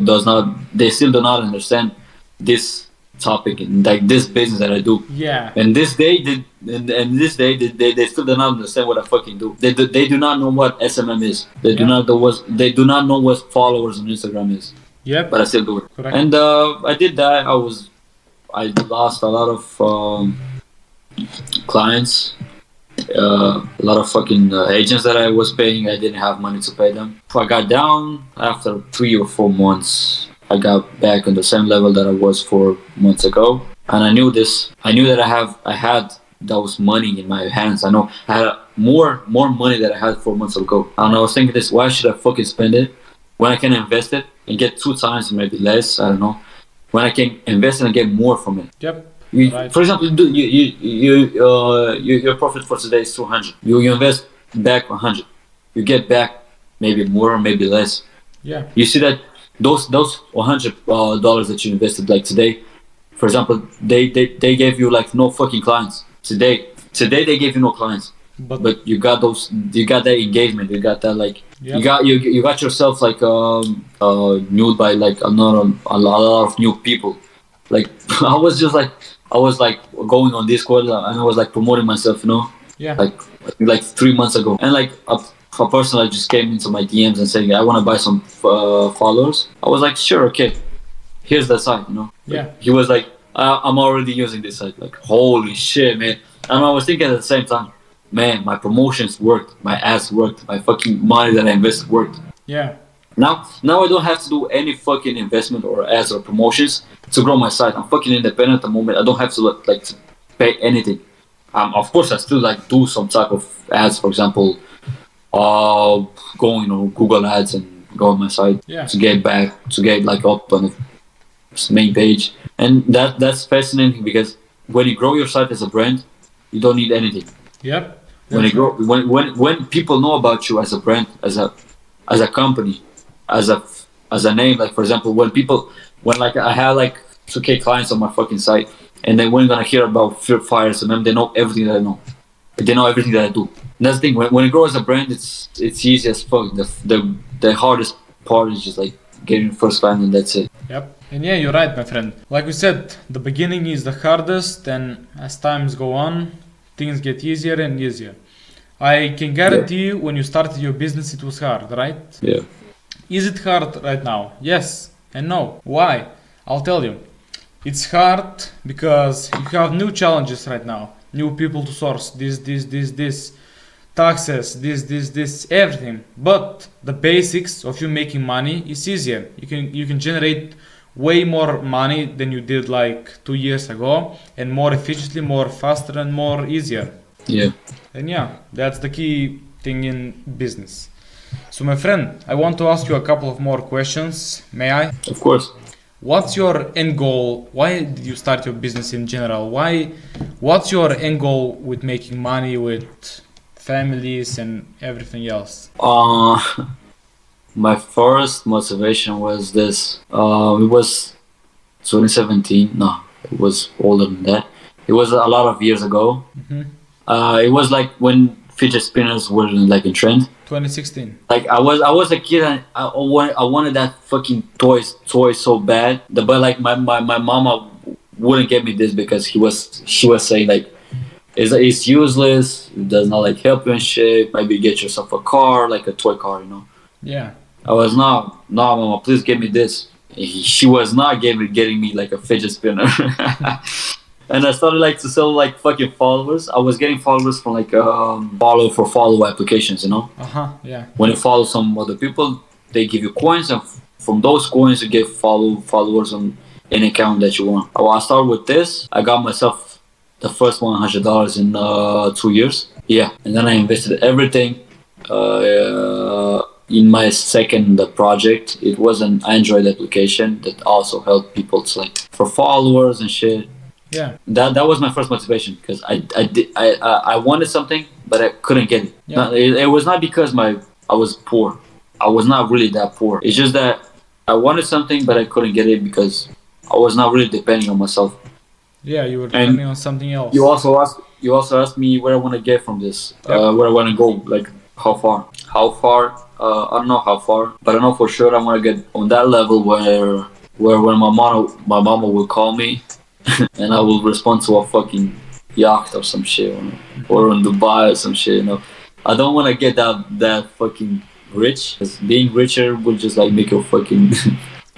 not understand this topic and like this business that I do. Yeah. And this day, they still do not understand what I fucking do. They do not know what SMM is. They do not know what followers on Instagram is. Yep. But I still do it. Correct. And I did that. I lost a lot of clients. A lot of fucking agents that I was paying, I didn't have money to pay them. I got down after 3 or 4 months. I got back on the same level that I was 4 months ago, and I knew this. I knew that I had those money in my hands. I know I had more money than I had 4 months ago, and I was thinking this: why should I fucking spend it when I can invest it and get 2 times, maybe less? I don't know. When I can invest it and get more from it. Yep. Right. For example, your profit for today is 200. You invest back 100. You get back maybe more or maybe less. Yeah. You see that those $100 that you invested like today, for example, they gave you like no fucking clients today. Today they gave you no clients, but you got that engagement. You got that like you got yourself like nude by like a lot of new people. Like I was like going on Discord and I was like promoting myself, you know. Yeah. Like 3 months ago, and like a person like just came into my DMs and saying I want to buy some followers. I was like, sure, okay. Here's the site, you know. Yeah. He was like, I'm already using this site. Like, holy shit, man. And I was thinking at the same time, man, my promotions worked, my ads worked, my fucking money that I invested worked. Yeah. Now I don't have to do any fucking investment or ads or promotions to grow my site. I'm fucking independent at the moment. I don't have to like to pay anything. Of course, I still like do some type of ads, for example, going on Google Ads and go on my site to get like up on the main page. And that's fascinating because when you grow your site as a brand, you don't need anything. Yep. When people know about you as a brand, as a company, as a name, like for example, when like I had like 2K clients on my fucking site, and they weren't gonna hear about Fire SMM, they know everything that I know. They know everything that I do. And that's the thing. When it grows as a brand, it's easy as fuck. The hardest part is just like getting first client, and that's it. Yep. And yeah, you're right, my friend. Like we said, the beginning is the hardest, and as times go on, things get easier and easier. I can guarantee you, when you started your business, it was hard, right? Yeah. Is it hard right now? Yes and no. Why? I'll tell you. It's hard because you have new challenges right now. New people to source, this, taxes, this, everything. But the basics of you making money is easier. You can generate way more money than you did like 2 years ago, and more efficiently, more faster, and more easier. Yeah. And yeah, that's the key thing in business. So my friend, I want to ask you a couple of more questions. May I? Of course. what's your end goal? Why did you start your business in general? What's your end goal with making money with families and everything else? My first motivation was this. It was 2017. No, it was older than that. It was a lot of years ago. It was like when fidget spinners were like in trend. 2016. Like I was a kid and I wanted that fucking toy so bad. But like my mama wouldn't get me this because she was saying like it's useless. It does not like help you and shit. Maybe get yourself a car, like a toy car, you know. Yeah. I was no, mama, please give me this. She was not getting me like a fidget spinner. And I started like to sell like fucking followers. I was getting followers from like follow applications, you know. Yeah. When you follow some other people, they give you coins, and from those coins you get followers on any account that you want. I started with this. I got myself the first $100 in 2 years. Yeah, and then I invested everything in my second project. It was an Android application that also helped people to like for followers and shit. Yeah. That was my first motivation because I wanted something but I couldn't get it. Yeah. It was not because I was poor. I was not really that poor. It's just that I wanted something but I couldn't get it because I was not really depending on myself. Yeah, you were depending on something else. You also asked me where I want to get from this. Yep. Where I want to go, like how far. I don't know how far, but I know for sure I want to get on that level where when my mama will call me and I will respond to a fucking yacht or some shit, or in Dubai or some shit. You know, I don't want to get that fucking rich. 'Cause being richer will just like make your fucking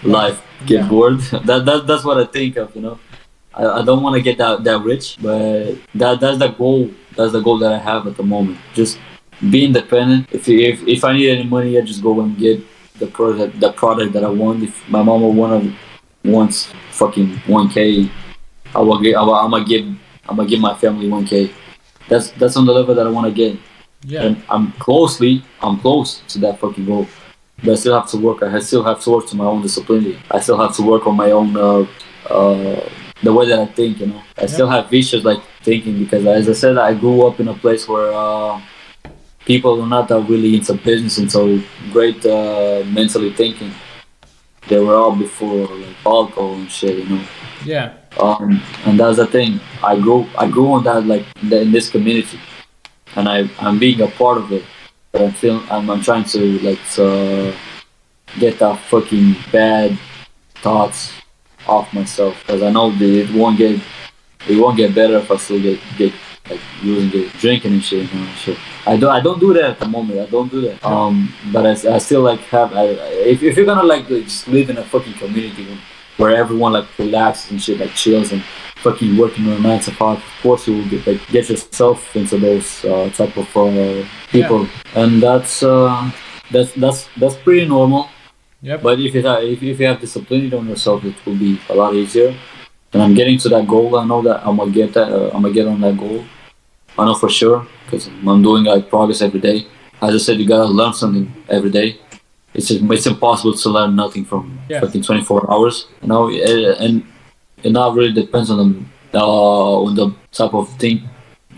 life get bored. That's what I think of. You know, I don't want to get that rich, but that's the goal. That's the goal that I have at the moment. Just be independent. If I need any money, I just go and get the product that I want. If my mama wants fucking 1K, I'm gonna give my family 1K. That's on the level that I want to get. Yeah. And I'm close to that fucking goal. But I still have to work. I still have to work to my own discipline. I still have to work on my own the way that I think. You know, I still have vicious like thinking because, as I said, I grew up in a place where people are not that really into business and so great mentally thinking. They were all before like alcohol and shit. You know. Yeah. And that's the thing. I grew on that like in this community, and I'm being a part of it. But I'm trying to like get that fucking bad thoughts off myself because I know that it won't get better if I still get like using it, drinking and shit. You know, shit. I don't do that at the moment. I don't do that. But I still like have. If you're gonna like just live in a fucking community where everyone like relaxes and shit, like chills and fucking working on a 9 to 5, of course you will get yourself into those type of people, and that's pretty normal. Yep. But if you have discipline on yourself, it will be a lot easier. And I'm getting to that goal. I know that I'm gonna get that. I'm gonna get on that goal. I know for sure because I'm doing like progress every day. As I said, you gotta learn something every day. It's impossible to learn nothing from fucking 24 hours. You know, and it not really depends on the type of thing,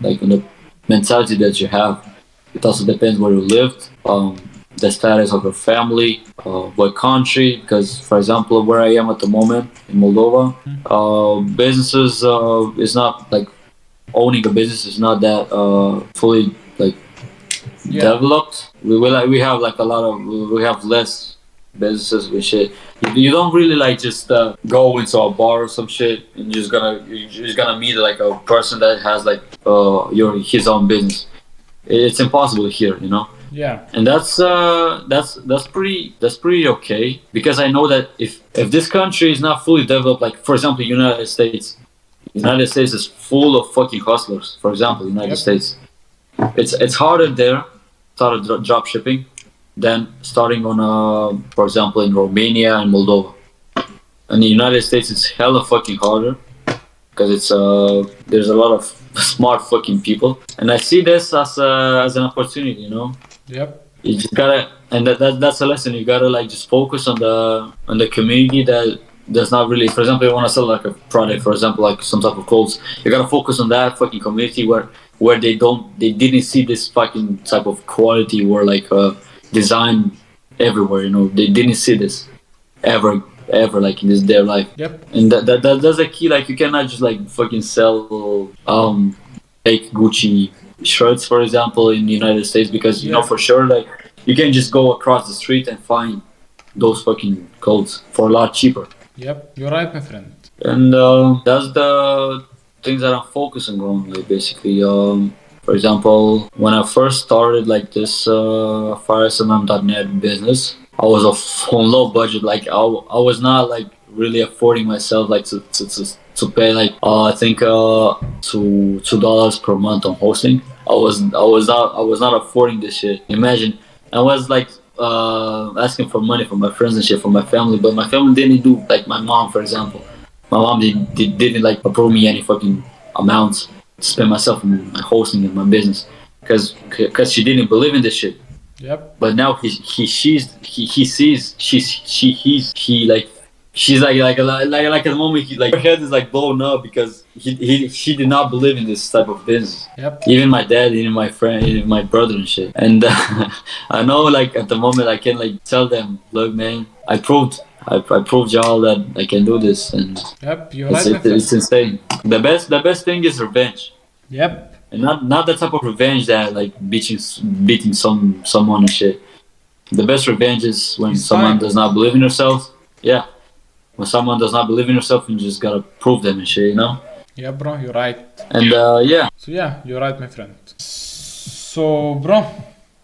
like on the mentality that you have. It also depends where you lived, the status of your family, what country. Because, for example, where I am at the moment in Moldova, businesses is not like owning a business is not that fully like developed. We have like we have less businesses with shit. You don't really like just go into a bar or some shit and you're just gonna meet like a person that has like his own business. It's impossible here, you know. Yeah. And that's pretty okay because I know that if this country is not fully developed, like for example United States is full of fucking hustlers. For example, United States, it's harder there start drop shipping than starting on for example in Romania and Moldova. In the United States it's hella fucking harder because it's there's a lot of smart fucking people, and I see this as an opportunity, you know. Yep. You just gotta, and that's a lesson. You gotta like just focus on the community that there's not really, for example, you want to sell like a product, for example, like some type of clothes, you gotta focus on that fucking community where they didn't see this fucking type of quality or like design everywhere, you know, they didn't see this ever like in this their life. Yep. And that's the key. Like you cannot just like fucking sell fake Gucci shirts, for example, in the United States, because you know for sure like you can just go across the street and find those fucking clothes for a lot cheaper. Yep, you're right, my friend. And that's the things that I'm focusing on, like basically. For example, when I first started like this FireSMM.net business, I was on low budget. Like I was not like really affording myself like to pay like I think $2 per month on hosting. I was not affording this shit. Imagine I was like asking for money from my friends and shit from my family, but my family didn't do like my mom, for example. My mom didn't like approve me any fucking amounts to spend myself on my hosting and my business because she didn't believe in this shit. Yep. But now he sees he like she's like at the moment he, like her head is like blown up because she did not believe in this type of business. Yep. Even my dad, even my friend, even my brother and shit. And I know like at the moment I can like tell them, look man, I proved y'all that I can do this, and Yep, you're right, my friend. it's insane. The best thing is revenge. Yep. And not the type of revenge that like beating someone and shit. The best revenge is when It's someone fine. does not believe in yourself. Yeah, when someone does not believe in yourself, you just gotta prove them and shit, you know. Yeah, bro, you're right. And yeah, So yeah, you're right, my friend. So, bro,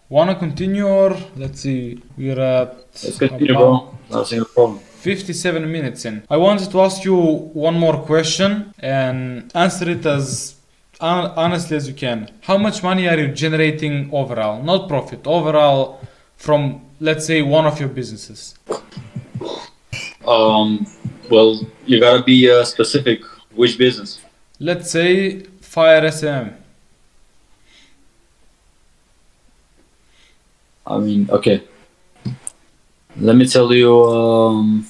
wanna continue or let's see? We're at let's continue, about bro. Not a single problem. 57 minutes in. I wanted to ask you one more question and answer it as honestly as you can. How much money are you generating overall? Not profit, overall from, let's say, one of your businesses. Well, you gotta be specific. Which business? Let's say Fire SM. I mean, okay. Let me tell you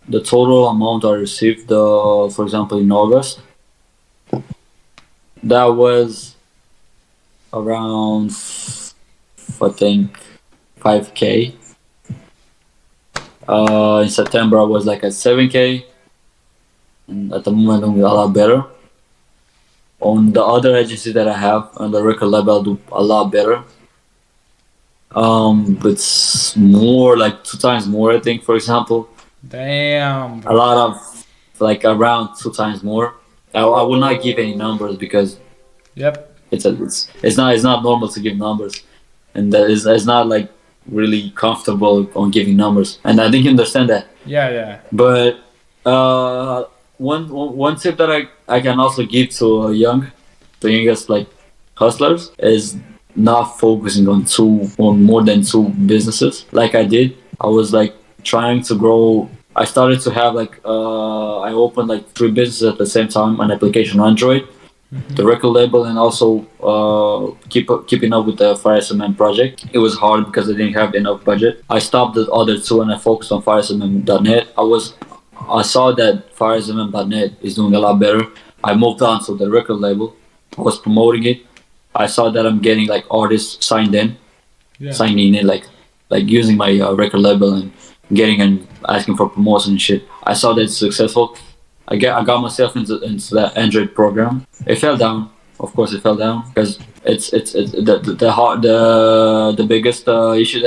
the total amount I received, for example, in August. That was around, I think, 5K. In September, I was like at 7K. And at the moment, I'm doing a lot better. On the other agency that I have, on the record label, I do a lot better. It's more like 2 times more, I think, for example. Damn, A bro. lot of, like, around 2 times more. I will not give any numbers because Yep. it's not normal to give numbers, and that is it's not like really comfortable on giving numbers, and I think you understand that. Yeah, yeah. But one tip that I can also give to youngest like hustlers is not focusing on more than two businesses like I did. I was like trying to grow. I started to have like I opened like 3 businesses at the same time: an application on Android, the record label, and also keeping up with the FireSMM project. It was hard because I didn't have enough budget. I stopped the other two and I focused on FireSMM.net. I saw that FireSMM.net is doing a lot better. I moved on to the record label. I was promoting it. I saw that I'm getting like artists signing in like using my record label and getting and asking for promotion and shit. I saw that it's successful. I got myself into that Android program. It fell down. Of course, it fell down because it's the biggest issue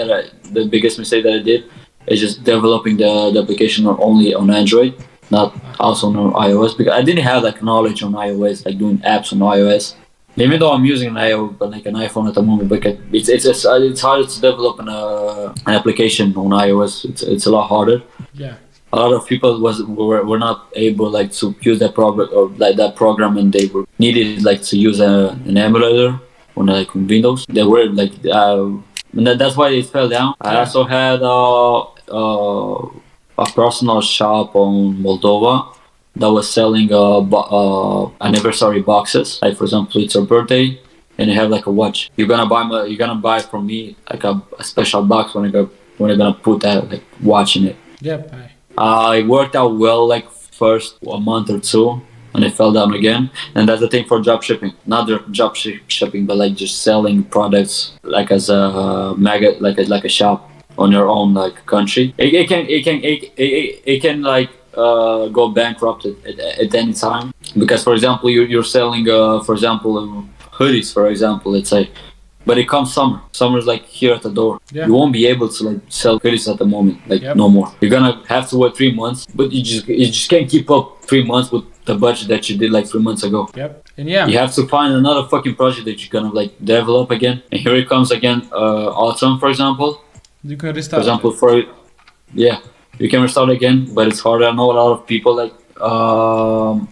the biggest mistake that I did is just developing the application only on Android, not also on iOS, because I didn't have like knowledge on iOS, like doing apps on iOS. Even though I'm using an iPhone at the moment, but it's harder to develop an application on iOS. It's a lot harder. Yeah. A lot of people were not able like to use that program, and they were needed like to use an emulator on like on Windows. They were like and that's why it fell down. I also had a personal shop on Moldova that was selling anniversary boxes. Like for example, it's your birthday and you have like a watch. You're gonna buy from me like a special box when you're gonna put that like watch in it. Yep. It worked out well like first a month or two, and it fell down again. And that's the thing for drop shipping, not the drop shipping, but like just selling products like as a like a shop on your own like country. It can like go bankrupt at any time because for example you're selling for example hoodies for example let's say, but it comes summer. Summer's like here at the door. Yeah. You won't be able to like sell hoodies at the moment, like Yep. no more. You're gonna have to wait 3 months, but you just can't keep up 3 months with the budget that you did like 3 months ago. Yep. And yeah. You have to find another fucking project that you're gonna like develop again. And here it comes again, autumn for example. You can For restart. example, yeah, you can restart again, but it's hard. I know a lot of people like one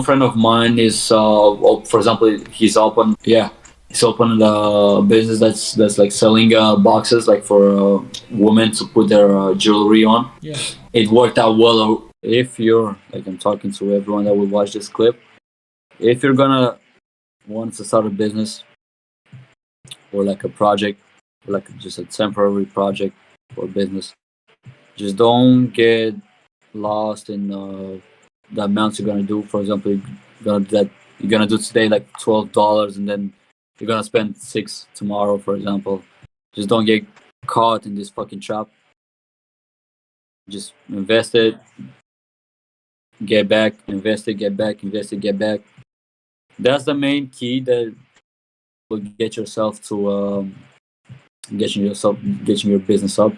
friend of mine is for example he's open he's opened a business that's like selling boxes like for women to put their jewelry on. Yeah. It worked out well. If you're like I'm talking to everyone that will watch this clip, if you're gonna want to start a business or like a project, or like just a temporary project or business, just don't get lost in the amounts you're gonna do. For example, you're gonna do today like $12, and then you're gonna spend $6 tomorrow. For example, just don't get caught in this fucking trap. Just invest it, get back, invest it, get back, invest it, get back. That's the main key that will get yourself to getting your business up,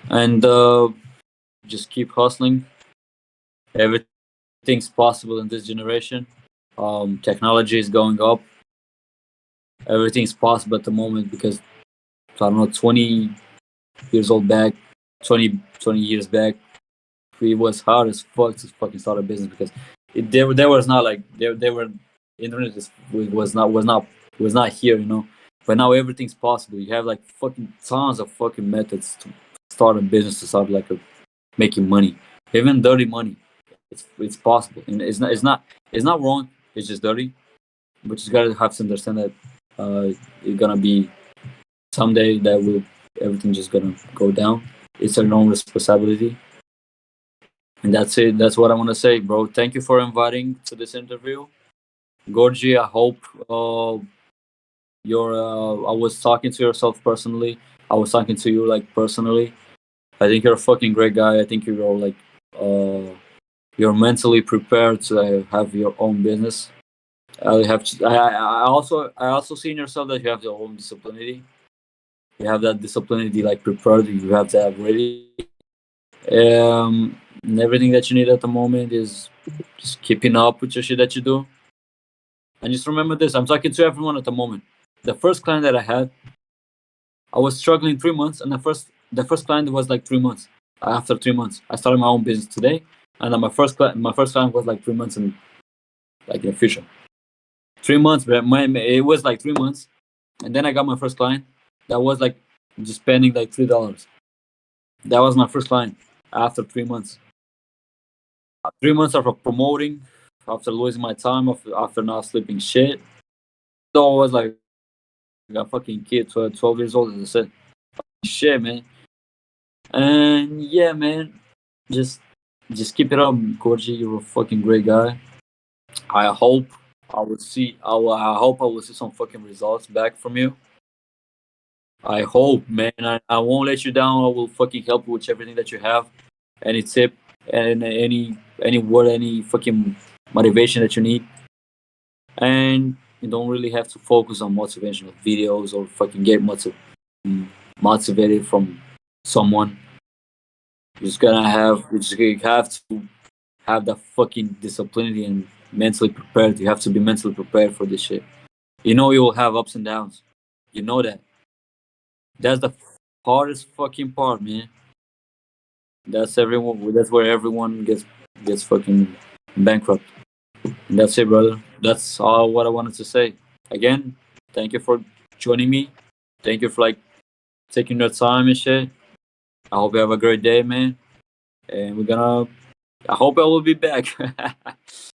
and just keep hustling. Everything's possible in this generation. Technology is going up. Everything's possible at the moment because I don't know, 20 years old back, 20 years back, it was hard as fuck to fucking start a business because there was not like there were internet was not here, you know. But now everything's possible. You have like fucking tons of fucking methods to start a business, to start like making money, even dirty money. It's possible, and it's not wrong. It's just dirty, but you gotta have to understand that you're gonna be someday that will everything just gonna go down. It's your own responsibility, and that's it. That's what I want to say, bro. Thank you for inviting to this interview, Gorgie. I hope you're. I was talking to yourself personally. I was talking to you like personally. I think you're a fucking great guy. I think you're like you're mentally prepared to have your own business. I also see in yourself that you have your own disciplinity. You have that disciplinity like prepared. You have that ready. And everything that you need at the moment is just keeping up with your shit that you do. And just remember this: I'm talking to everyone at the moment. The first client that I had, I was struggling 3 months, and the first client was like 3 months. After 3 months, I started my own business today, and then my first client was like 3 months in like in the future. 3 months, but it was like 3 months, and then I got my first client. That was like just spending like $3. That was my first client after 3 months. 3 months of promoting, after losing my time, after not sleeping shit. So I was like a fucking kid, 12 years old, as I said. Shit, man. And yeah, man, just keep it up, Gorgie. You're a fucking great guy. I hope I hope I will see some fucking results back from you. I hope, man. I won't let you down. I will fucking help you with everything that you have. Any tip and any word, any fucking motivation that you need. And you don't really have to focus on motivational videos or fucking get motivated from someone. You just have to have that fucking discipline and mentally prepared. You have to be mentally prepared for this shit. You know you will have ups and downs. You know that. That's the hardest fucking part, man. That's everyone. That's where everyone gets fucking bankrupt. And that's it, brother. That's all what I wanted to say. Again, thank you for joining me. Thank you for like taking your time and shit. I hope you have a great day, man. And we're gonna. I hope I will be back.